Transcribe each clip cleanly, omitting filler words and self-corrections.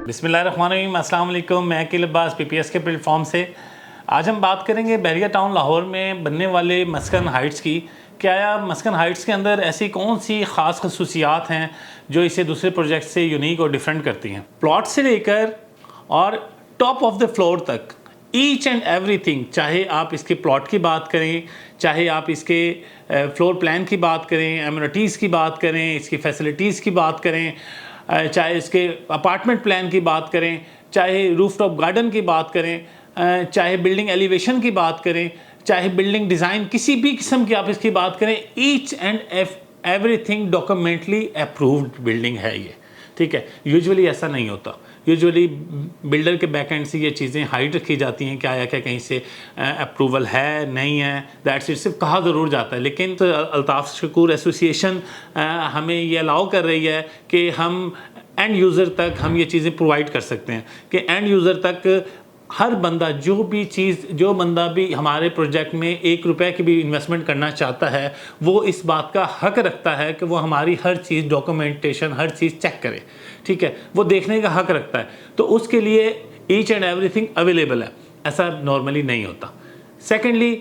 बिस्मिल्लाहिर्रहमानिर्रहीम, अस्सलाम वालेकुम। मैं अकील अब्बास PPS के प्लेटफॉर्म से आज हम बात करेंगे बहरिया टाउन लाहौर में बनने वाले मस्कन हाइट्स की। क्या मस्कन हाइट्स के अंदर ऐसी कौन सी ख़ास खसूसियात हैं जो इसे दूसरे प्रोजेक्ट से यूनिक और डिफरेंट करती हैं। प्लॉट से लेकर और टॉप ऑफ द फ्लोर तक ईच एंड एवरीथिंग, चाहे आप इसके प्लॉट की बात करें, चाहे आप इसके फ्लोर प्लान की बात करें, एमिनिटीज़ की बात करें, इसकी फैसिलिटीज़ की बात करें, चाहे इसके अपार्टमेंट प्लान की बात करें, चाहे रूफटॉप गार्डन की बात करें, चाहे बिल्डिंग एलिवेशन की बात करें, चाहे बिल्डिंग डिज़ाइन, किसी भी किस्म की आप इसकी बात करें, each and everything documentally approved building है ये। ठीक है, यूजुअली ऐसा नहीं होता। यूजुअली बिल्डर के बैक एंड से ये चीज़ें हाइड रखी जाती हैं कि आया क्या कहीं से अप्रूवल है नहीं है, दैट्स इट, सिर्फ कहा ज़रूर जाता है। लेकिन तो अल्ताफ़ शकूर एसोसिएशन हमें ये अलाउ कर रही है कि हम एंड यूज़र तक हम ये चीज़ें प्रोवाइड कर सकते हैं कि एंड यूज़र तक हर बंदा जो बंदा भी हमारे प्रोजेक्ट में 1 रुपए की भी इन्वेस्टमेंट करना चाहता है, वो इस बात का हक रखता है कि वो हमारी हर चीज़ डॉक्यूमेंटेशन, हर चीज़ चेक करे। ठीक है, वो देखने का हक रखता है, तो उसके लिए ईच एंड एवरीथिंग अवेलेबल है। ऐसा नॉर्मली नहीं होता। सेकेंडली,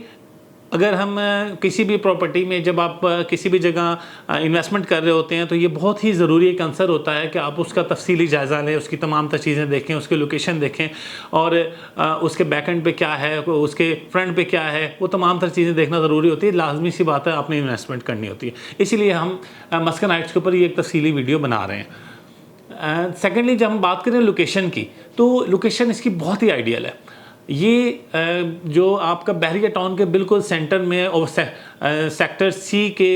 अगर हम किसी भी प्रॉपर्टी में जब आप किसी भी जगह इन्वेस्टमेंट कर रहे होते हैं तो ये बहुत ही ज़रूरी एक आंसर होता है कि आप उसका तफसीली जायज़ा लें, उसकी तमाम तर चीज़ें देखें, उसकी लोकेशन देखें और उसके बैक एंड पे क्या है, उसके फ्रंट पे क्या है, वो तमाम तर चीज़ें देखना ज़रूरी होती है। लाजमी सी बात है, आपने इन्वेस्टमेंट करनी होती है। इसीलिए हम मस्कन हाइट्स के ऊपर ये एक तफसीली वीडियो बना रहे हैं। सेकेंडली, जब हम बात करें लोकेशन की, तो लोकेशन इसकी बहुत ही आइडियल है। ये जो आपका बहरिया टाउन के बिल्कुल सेंटर में और सेक्टर C के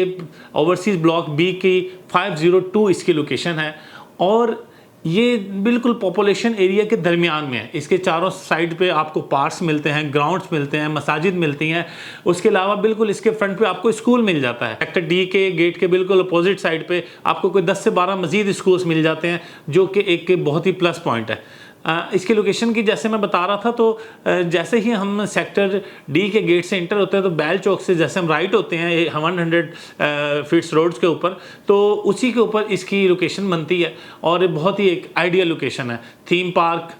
ओवरसीज़ ब्लॉक B की 502 इसकी लोकेशन है और ये बिल्कुल पॉपुलेशन एरिया के दरमियान में है। इसके चारों साइड पे आपको पार्क्स मिलते हैं, ग्राउंड्स मिलते हैं, मसाजिद मिलती हैं। उसके अलावा बिल्कुल इसके फ्रंट पे आपको स्कूल मिल जाता है। सेक्टर D के गेट के बिल्कुल अपोजिट साइड पे आपको कोई 10 से 12 मज़ीद स्कूल्स मिल जाते हैं, जो कि एक बहुत ही प्लस पॉइंट है। इसकी लोकेशन की जैसे मैं बता रहा था, तो जैसे ही हम सेक्टर D के गेट से इंटर होते हैं तो बैल चौक से जैसे हम राइट होते हैं 100 फीट्स रोड्स के ऊपर, तो उसी के ऊपर इसकी लोकेशन बनती है और बहुत ही एक आइडियल लोकेशन है। थीम पार्क,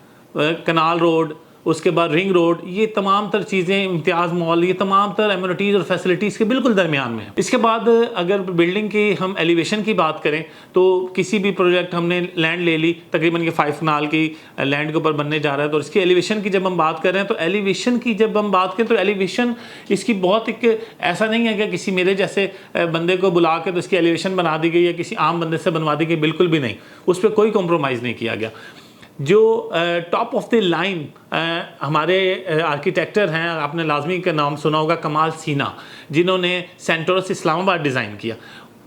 कनाल रोड, उसके बाद रिंग रोड, ये तमाम तर चीज़ें, इम्तियाज़ मॉल, ये तमाम तर एमिनिटीज़ और फैसिलिटीज़ के बिल्कुल दरमियान में है। इसके बाद अगर बिल्डिंग की हम एलिवेशन की बात करें तो किसी भी प्रोजेक्ट हमने लैंड ले ली, तकरीबन ये 5 कनाल की लैंड के ऊपर बनने जा रहा है, तो इसकी एलिवेशन की जब हम बात करें तो एलिवेशन की जब हम बात करें तो एलिवेशन इसकी बहुत एक ऐसा नहीं है कि किसी मेरे जैसे बंदे को बुला के तो इसकी एलिवेशन बना दी गई या किसी आम बंदे से बनवा दी गई, बिल्कुल भी नहीं। उस पर कोई कॉम्प्रोमाइज़ नहीं किया गया। जो टॉप ऑफ द लाइन हमारे आर्किटेक्टर हैं, आपने लाजमी का नाम सुना होगा, कमाल सीना, जिन्होंने सेंटोरस इस्लामाबाद डिज़ाइन किया,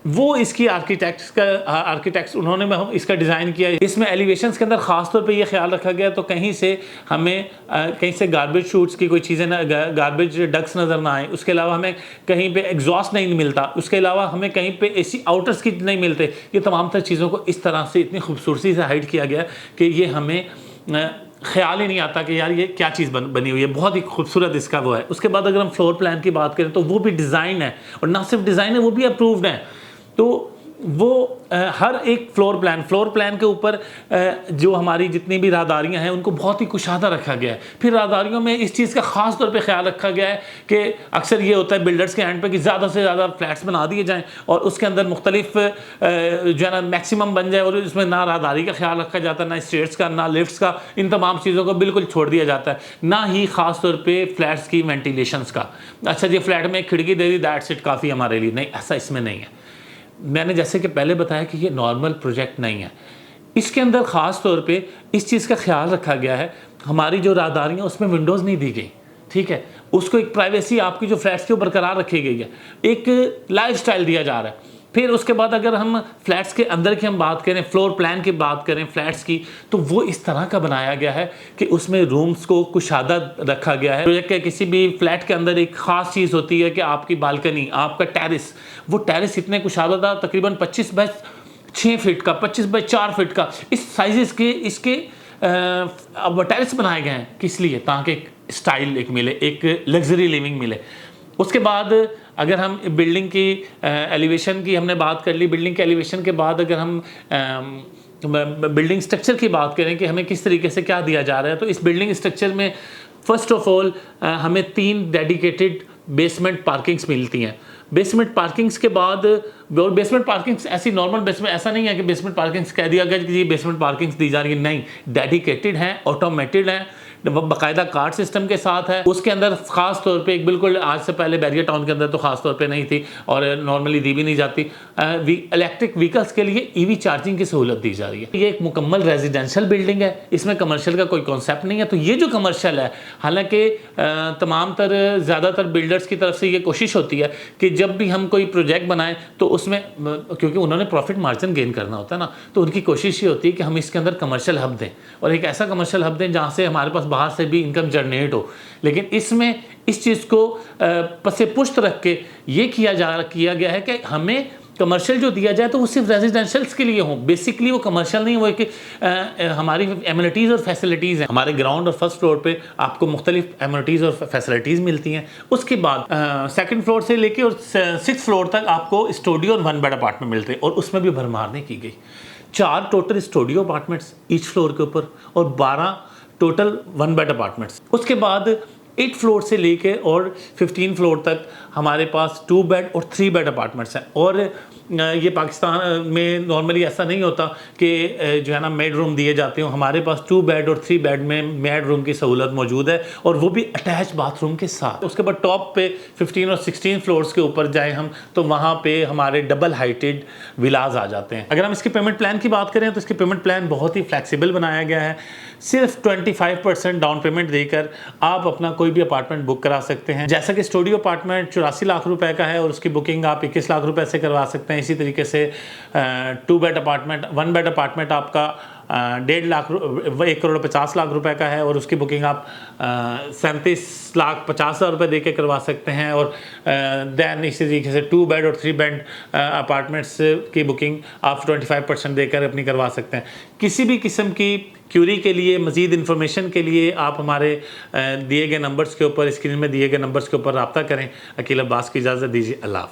वो इसकी आर्किटेक्ट्स उन्होंने इसका डिज़ाइन किया। इसमें एलिवेशंस के अंदर ख़ास तौर पे ये ख्याल रखा गया तो कहीं से हमें कहीं से गार्बेज शूट्स की कोई चीज़ें ना, गार्बेज डक्स नज़र ना आए। उसके अलावा हमें कहीं पे एग्जॉस्ट नहीं मिलता, उसके अलावा हमें कहीं पे AC आउटर्स की नहीं मिलते। ये तमाम तर चीज़ों को इस तरह से इतनी खूबसूरती से हाइड किया गया कि ये हमें ख्याल ही नहीं आता कि यार ये क्या चीज़ बनी हुई है। बहुत ही खूबसूरत इसका वो है। उसके बाद अगर हम फ्लोर प्लान की बात करें तो वो भी डिज़ाइन है, और ना सिर्फ डिज़ाइन है, वो भी अप्रूव्ड है। तो वो हर एक फ्लोर प्लान के ऊपर जो हमारी जितनी भी राहदारियाँ हैं उनको बहुत ही कुशादा रखा गया है। फिर राहदारियों में इस चीज़ का ख़ास तौर पे ख्याल रखा गया है कि अक्सर ये होता है बिल्डर्स के एंड पे कि ज़्यादा से ज़्यादा फ्लैट्स बना दिए जाएं और उसके अंदर मुख्तलिफ जो है ना मैक्सिमम बन जाए, और इसमें ना राहदारी का ख्याल रखा जाता है, ना स्टेयर्स का, ना लिफ्ट्स का, इन तमाम चीज़ों को बिल्कुल छोड़ दिया जाता है। ना ही ख़ास तौर पर फ्लैट्स की वेंटिलेशंस का, अच्छा जी फ्लैट में एक खिड़की दे दी, दैट्स इट, काफ़ी हमारे लिए, नहीं, ऐसा इसमें नहीं है। मैंने जैसे कि पहले बताया कि ये नॉर्मल प्रोजेक्ट नहीं है। इसके अंदर ख़ास तौर पे इस चीज़ का ख्याल रखा गया है, हमारी जो राहदारियाँ उसमें विंडोज़ नहीं दी गई। ठीक है, उसको एक प्राइवेसी आपकी जो फ्लैट्स के ऊपर बरकरार रखी गई है, एक लाइफस्टाइल दिया जा रहा है। फिर उसके बाद अगर हम फ्लैट्स के अंदर की हम बात करें, फ्लोर प्लान की बात करें फ्लैट्स की, तो वो इस तरह का बनाया गया है कि उसमें रूम्स को कुशादा रखा गया है। प्रोजेक्ट के किसी भी फ्लैट के अंदर एक ख़ास चीज़ होती है कि आपकी बालकनी, आपका टेरिस, वो टेरिस इतने कुशादा था, तकरीबन 25 बाय 6 फीट का, 25 बाय 4 फीट का, इस साइज़ के इसके अब टेरिस बनाए गए हैं। किस लिए? ताकि एक स्टाइल एक मिले, एक लग्जरी लिविंग मिले। उसके बाद अगर हम बिल्डिंग की एलिवेशन की हमने बात कर ली, बिल्डिंग के एलिवेशन के बाद अगर हम बिल्डिंग स्ट्रक्चर की बात करें कि हमें किस तरीके से क्या दिया जा रहा है, तो इस बिल्डिंग स्ट्रक्चर में फ़र्स्ट ऑफ ऑल हमें 3 डेडिकेटेड बेसमेंट पार्किंग्स मिलती हैं। बेसमेंट पार्किंग्स के बाद, और बेसमेंट पार्किंग्स ऐसी नॉर्मल बेसमेंट, ऐसा नहीं है कि बेसमेंट पार्किंग्स कह दिया गया कि ये बेसमेंट पार्किंग्स दी जा रही है, नहीं, डेडिकेटेड हैं, ऑटोमेटेड हैं, बाकायदा कार्ड सिस्टम के साथ है। उसके अंदर ख़ास तौर पे एक बिल्कुल, आज से पहले बैरियर टाउन के अंदर तो ख़ास तौर पे नहीं थी और नॉर्मली दी भी नहीं जाती, इलेक्ट्रिक व्हीकल्स के लिए ईवी चार्जिंग की सहूलत दी जा रही है। ये एक मुकम्मल रेजिडेंशियल बिल्डिंग है, इसमें कमर्शियल का कोई कॉन्सेप्ट नहीं है। तो ये जो कमर्शियल है, हालांकि तमाम ज़्यादातर बिल्डर्स की तरफ से ये कोशिश होती है कि जब भी हम कोई प्रोजेक्ट बनाएं तो उसमें, क्योंकि उन्होंने प्रॉफिट मार्जिन गेन करना होता है ना, तो उनकी कोशिश ये होती है कि हम इसके अंदर कमर्शियल हब दें और एक ऐसा कमर्शियल हब दें जहाँ से हमारे पास बाहर से भी इनकम जनरेट हो। लेकिन इसमें इस चीज़ को पसे पुश्त रख के ये किया गया है कि हमें कमर्शियल जो दिया जाए तो वो सिर्फ रेजिडेंशियल्स के लिए हो, बेसिकली वो कमर्शियल नहीं, वो कि हमारी एमिनिटीज़ और फैसिलिटीज़ हैं। हमारे ग्राउंड और फर्स्ट फ्लोर पे आपको मुख्तलिफ एमिनिटीज़ और फैसिलिटीज़ मिलती हैं। उसके बाद सेकंड फ्लोर से लेके और 6th फ्लोर तक आपको स्टूडियो और 1 बेड अपार्टमेंट मिलते हैं और उसमें भी भरमार नहीं की गई। 4 total studio apartments each floor के ऊपर और 12 टोटल 1 बेड अपार्टमेंट्स। उसके बाद 8 फ्लोर से लेके और 15 फ्लोर तक हमारे पास 2 बेड और 3 बेड अपार्टमेंट्स हैं। और ये पाकिस्तान में नॉर्मली ऐसा नहीं होता कि जो है ना मेड रूम दिए जाते हो। हमारे पास 2 बेड और 3 बेड में मेड रूम की सहूलत मौजूद है और वो भी अटैच बाथरूम के साथ। उसके बाद टॉप पे 15 और 16 फ्लोर्स के ऊपर जाए हम तो वहाँ पे हमारे डबल हाइटेड विलाज आ जाते हैं। अगर हम इसके पेमेंट प्लान की बात करें तो इसके पेमेंट प्लान बहुत ही फ्लेक्सिबल बनाया गया है। सिर्फ 25% डाउन पेमेंट देकर आप अपना कोई भी अपार्टमेंट बुक करा सकते हैं। जैसा कि स्टूडियो अपार्टमेंट 84 लाख रुपए का है और उसकी बुकिंग आप 21 लाख रुपए से करवा सकते हैं। इसी तरीके से 2 बेड अपार्टमेंट, 1 बेड अपार्टमेंट आपका 1 करोड़ 50 लाख रुपए का है और उसकी बुकिंग आप 37 लाख 50 हज़ार रुपये दे के करवा सकते हैं। और दैन इसी तरीके से 2 बेड और 3 बेड अपार्टमेंट्स की बुकिंग आप 25% देकर अपनी करवा सकते हैं। किसी भी किस्म की क्यूरी के लिए, मज़ीद इन्फॉर्मेशन के लिए आप हमारे दिए गए नंबर्स के ऊपर, स्क्रीन में दिए गए नंबर्स के ऊपर रब्ता करें। अकील अब्बास की इजाज़त दीजिए। अल्लाह हाफ़िज़।